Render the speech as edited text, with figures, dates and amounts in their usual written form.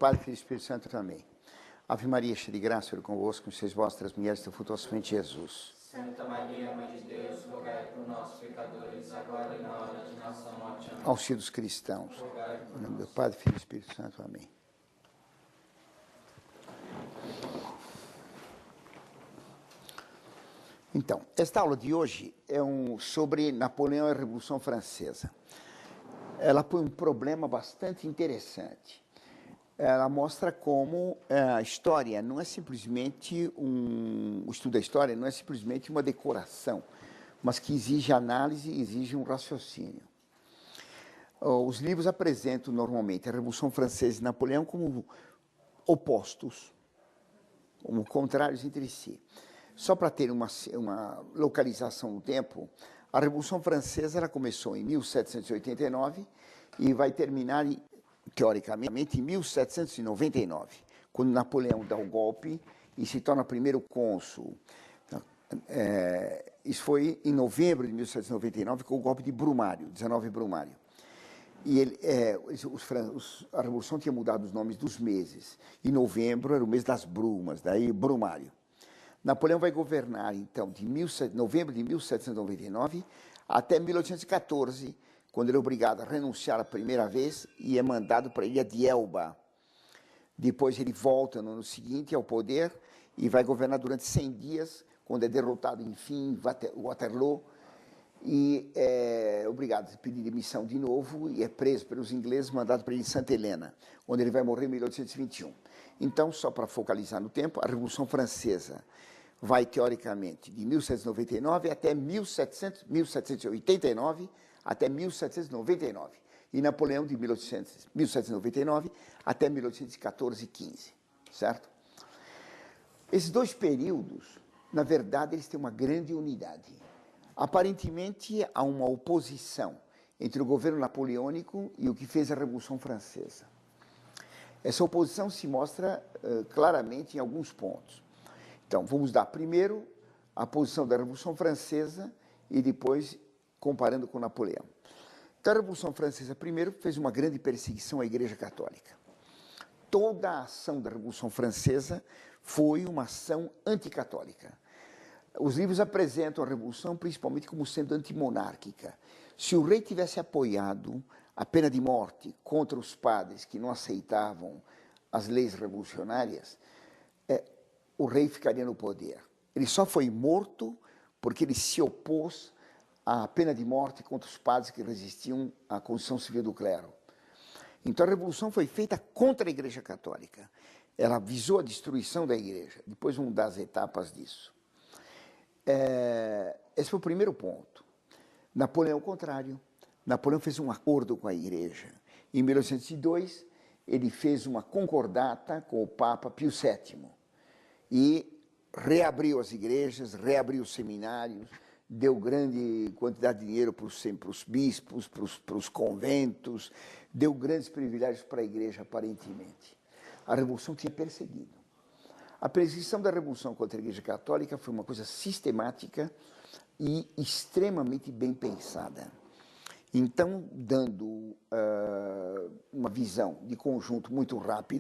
Pai, Filho e Espírito Santo também. Ave Maria, cheia de graça, Senhor é convosco, sois vós entre as mulheres, teu fruto vosso ventre, Jesus. Santa Maria, Mãe de Deus, rogai por nós, pecadores, agora e na hora de nossa morte. Amém. Auxílio dos cristãos. Em nome do Pai, Filho e Espírito Santo, amém. Então, esta aula de hoje é sobre Napoleão e a Revolução Francesa. Ela põe um problema bastante interessante. Ela mostra como a história não é simplesmente o estudo da história não é simplesmente uma decoração, mas que exige análise e exige um raciocínio. Os livros apresentam normalmente a Revolução Francesa e Napoleão como opostos, como contrários entre si. Só para ter uma localização no tempo, a Revolução Francesa ela começou em 1789 e vai terminar teoricamente, em 1799, quando Napoleão dá o golpe e se torna primeiro cônsul. Isso foi em novembro de 1799, com o golpe de Brumário, 19 Brumário. E a Revolução tinha mudado os nomes dos meses. Em novembro era o mês das brumas, daí Brumário. Napoleão vai governar, então, de novembro de 1799 até 1814, quando ele é obrigado a renunciar a primeira vez e é mandado para a ilha de Elba. Depois ele volta no ano seguinte ao poder e vai governar durante 100 dias, quando é derrotado, enfim, em Waterloo, e é obrigado a pedir demissão de novo e é preso pelos ingleses, mandado para a ilha de Santa Helena, onde ele vai morrer em 1821. Então, só para focalizar no tempo, a Revolução Francesa vai, teoricamente, de 1799 até 1789, até 1799, e Napoleão de 1799 até 1814 e 15, certo? Esses dois períodos, na verdade, eles têm uma grande unidade. Aparentemente, há uma oposição entre o governo napoleônico e o que fez a Revolução Francesa. Essa oposição se mostra claramente em alguns pontos. Então, vamos dar primeiro a posição da Revolução Francesa e depois comparando com Napoleão. Então, a Revolução Francesa, primeiro, fez uma grande perseguição à Igreja Católica. Toda a ação da Revolução Francesa foi uma ação anticatólica. Os livros apresentam a Revolução principalmente como sendo antimonárquica. Se o rei tivesse apoiado a pena de morte contra os padres que não aceitavam as leis revolucionárias, o rei ficaria no poder. Ele só foi morto porque ele se opôs à pena de morte contra os padres que resistiam à Constituição Civil do Clero. Então a Revolução foi feita contra a Igreja Católica. Ela visou a destruição da Igreja. Depois vamos dar as etapas disso. Esse foi o primeiro ponto. Napoleão, ao contrário. Napoleão fez um acordo com a Igreja. Em 1802, ele fez uma concordata com o Papa Pio VII e reabriu as igrejas, reabriu os seminários, deu grande quantidade de dinheiro para os bispos, para os conventos, deu grandes privilégios para a Igreja, aparentemente. A Revolução tinha perseguido. A perseguição da Revolução contra a Igreja Católica foi uma coisa sistemática e extremamente bem pensada. Então, dando uma visão de conjunto muito rápida,